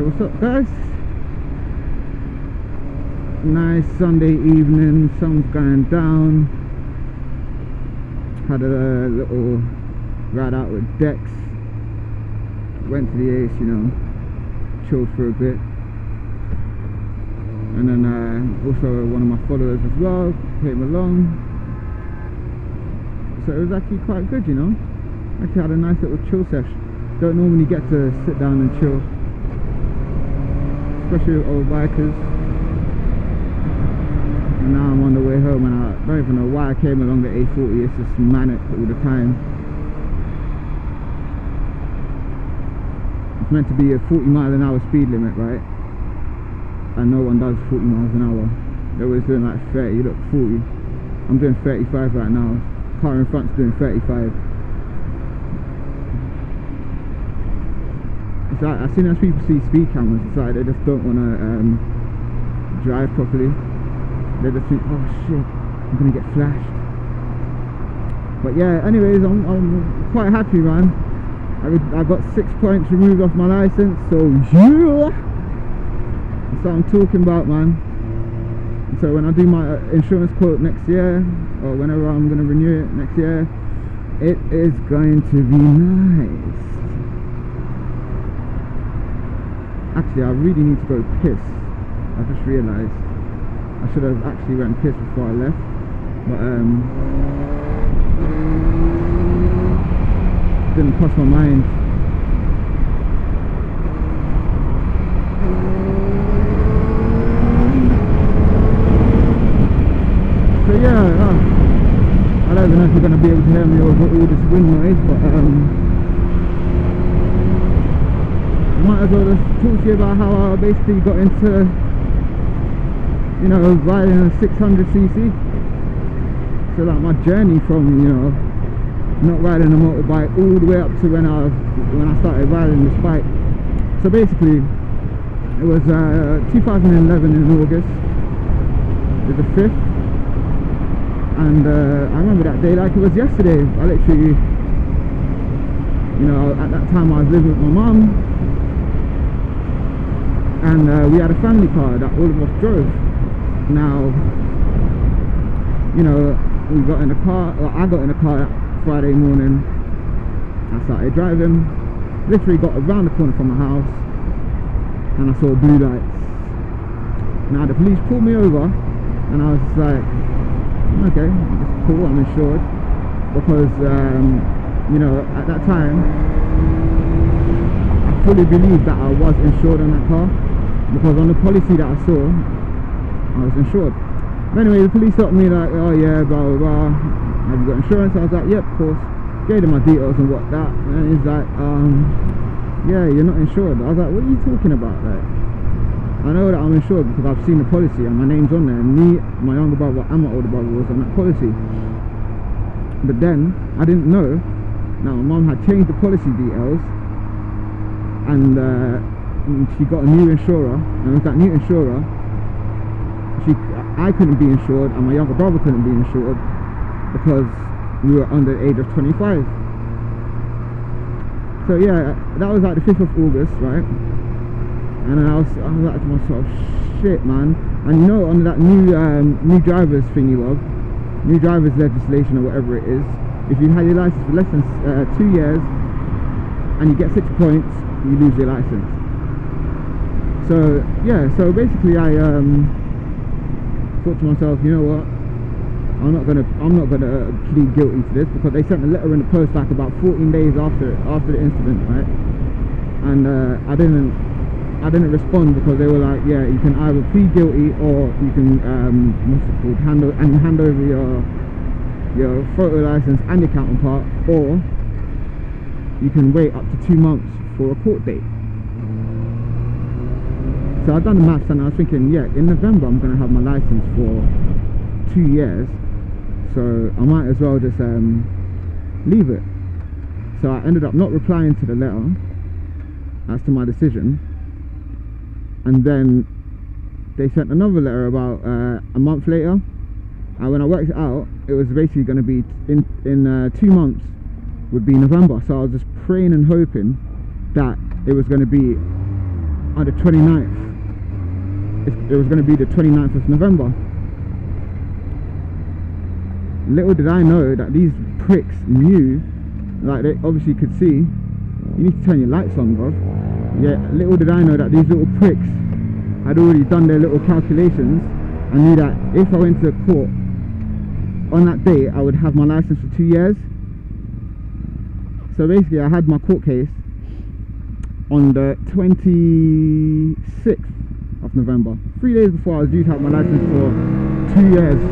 What's up, guys? Nice Sunday evening, sun's going down. Had a little ride out with Dex. Went to the Ace, you know, chilled for a bit. And then also one of my followers as well came along. So it was actually quite good, you know. Actually had a nice little chill session. Don't normally get to sit down and chill, especially with old bikers. And now I'm on the way home, and I don't even know why I came along the A40. It's just manic all the time. It's meant to be a 40-mile-an-hour speed limit, right? And no one does 40 miles an hour. They're always doing like 30, look, 40. I'm doing 35 right now. Car in front's doing 35. It's like, as soon as people see speed cameras, it's like they just don't want to drive properly. They just think, oh shit, I'm gonna get flashed. But yeah, anyways, I'm quite happy, man. I got 6 points removed off my license, so yeah, that's what I'm talking about, man. So when I do my insurance quote next year, or whenever I'm gonna renew it next year, it is going to be nice. Actually, I really need to go piss. I just realised I should have actually went piss before I left, but didn't cross my mind. So yeah, I don't even know if you're going to be able to hear me over all this wind noise, but I might as well just talk to you about how I basically got into, you know, riding a 600cc. So like my journey from, you know, not riding a motorbike all the way up to when I started riding this bike. So basically it was 2011 in August, the 5th, and I remember that day like it was yesterday. I literally, you know, at that time I was living with my mum, and we had a family car that all of us drove. Now, you know, we got in the car, or I got in the car that Friday morning. I started driving, literally got around the corner from my house, and I saw blue lights. Now the police pulled me over, and I was just like, okay, it's cool, I'm insured, because you know, at that time I fully believed that I was insured on that car, because on the policy that I saw I was insured. But anyway, the police stopped me like, oh yeah, blah blah blah, have you got insurance? I was like, yep, of course. Gave him my details and what that, and he's like, yeah, you're not insured. I was like, what are you talking about? Like, I know that I'm insured because I've seen the policy and my name's on there. Me, my younger brother and my older brother was on that policy. But then I didn't know. Now my mum had changed the policy details, and she got a new insurer, and with that new insurer, I couldn't be insured and my younger brother couldn't be insured because we were under the age of 25. So yeah, that was like the 5th of August, right? And then I was like to myself, shit, man. And you know, under that new drivers thingy, new drivers legislation or whatever it is, if you had your license for less than 2 years and you get 6 points, you lose your license. So yeah, so basically I thought to myself, you know what, I'm not gonna plead guilty to this, because they sent a letter in the post like about 14 days after the incident, right? And I didn't respond, because they were like, yeah, you can either plead guilty or you can what's it called, hand over your photo license and your counterpart, or you can wait up to 2 months for a court date. So I've done the maths and I was thinking, yeah, in November I'm going to have my license for 2 years, so I might as well just leave it. So I ended up not replying to the letter as to my decision, and then they sent another letter about a month later, and when I worked it out, it was basically going to be in 2 months would be November. So I was just praying and hoping that it was going to be on the 29th. It was going to be the 29th of November. Little did I know that these pricks knew, like they obviously could see. You need to turn your lights on, bro. Yeah, little did I know that these little pricks had already done their little calculations and knew that if I went to court on that day, I would have my license for 2 years. So basically, I had my court case on the 26th of November, 3 days before I was due to have my license for 2 years.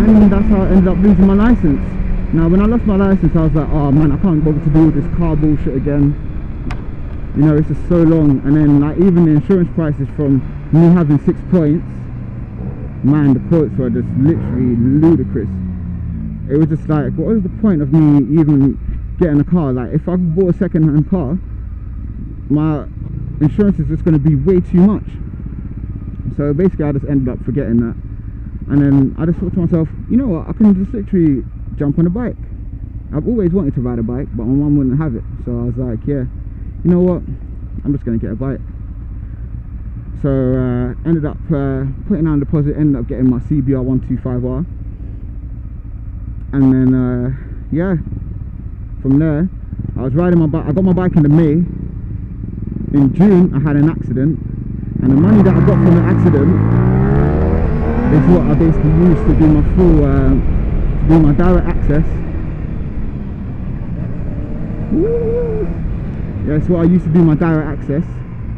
And that's how I ended up losing my license. Now when I lost my license, I was like, oh man, I can't bother to do all this car bullshit again. You know, it's just so long. And then like even the insurance prices from me having 6 points, man, the quotes were just literally ludicrous. It was just like, what was the point of me even getting a car? Like if I bought a second-hand car, my insurance is just going to be way too much. So basically I just ended up forgetting that. And then I just thought to myself, you know what, I can just literally jump on a bike. I've always wanted to ride a bike, but my mum wouldn't have it. So I was like, yeah, you know what, I'm just going to get a bike. So ended up putting down a deposit, ended up getting my CBR 125R. And then yeah, from there I was riding my bike. I got my bike in the May. In June I had an accident, and the money that I got from the accident is what I basically used to do my full to do my direct access. Woo! Yeah, it's what I used to do my direct access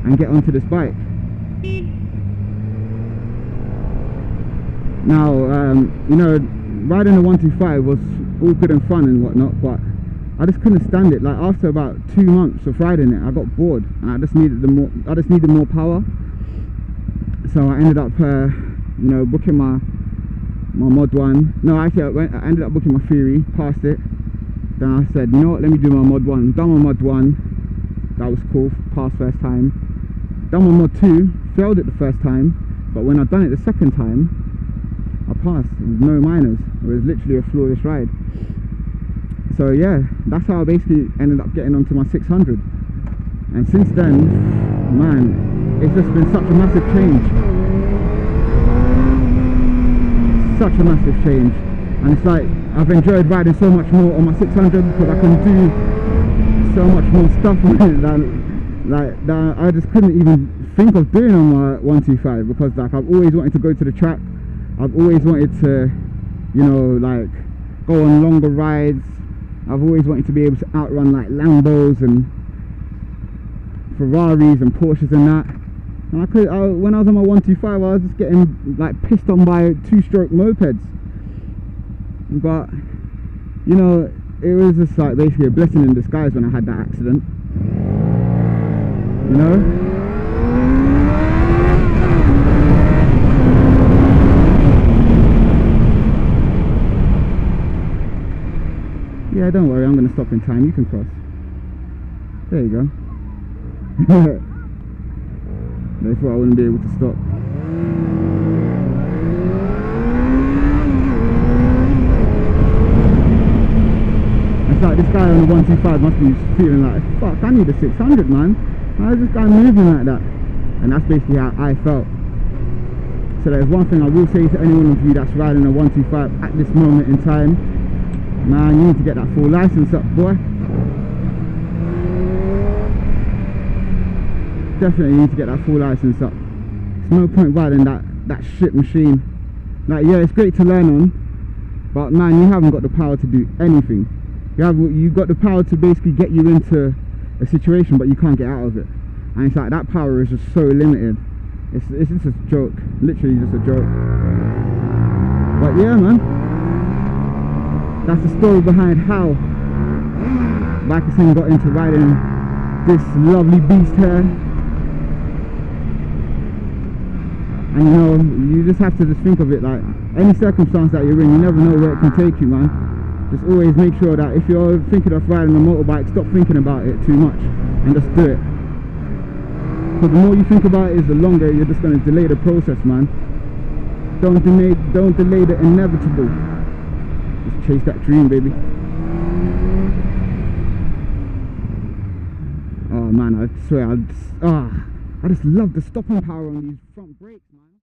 and get onto this bike. Now you know, riding a 125 was all good and fun and whatnot, but I just couldn't stand it. Like after about 2 months of riding it, I got bored and I just needed more power. So I ended up you know, booking my mod 1. No, actually I ended up booking my theory, passed it. Then I said, you know what, let me do my mod 1. Done my mod 1, that was cool, passed first time. Done my mod 2, failed it the first time, but when I done it the second time, I passed with no minors. It was literally a flawless ride. So yeah, that's how I basically ended up getting onto my 600. And since then, man, it's just been such a massive change. Such a massive change. And it's like, I've enjoyed riding so much more on my 600 because I can do so much more stuff with it that I just couldn't even think of doing on my 125, because like I've always wanted to go to the track. I've always wanted to, you know, like go on longer rides. I've always wanted to be able to outrun like Lambos and Ferraris and Porsches and that. And when I was on my 125, I was just getting like pissed on by 2-stroke mopeds. But you know, it was just like basically a blessing in disguise when I had that accident. You know? Yeah, don't worry, I'm going to stop in time, you can cross. There you go. They thought I wouldn't be able to stop. It's like this guy on the 125 must be feeling like, fuck, I need a 600, man. How is this guy moving like that? And that's basically how I felt. So there's one thing I will say to any one of you that's riding a 125 at this moment in time. Man, you need to get that full license up, boy. Definitely need to get that full license up. There's no point riding that shit machine. Like, yeah, it's great to learn on, but man, you haven't got the power to do anything. You've got the power to basically get you into a situation, but you can't get out of it. And it's like that power is just so limited. It's just a joke, literally just a joke. But yeah, man, that's the story behind how Bikesing got into riding this lovely beast here. And you know, you just have to just think of it like any circumstance that you're in, you never know where it can take you, man. Just always make sure that if you're thinking of riding a motorbike, stop thinking about it too much and just do it. Because the more you think about it, the longer you're just going to delay the process, man. Don't delay the inevitable. Just chase that dream, baby. man, I swear, I just love the stopping power on these front brakes, man.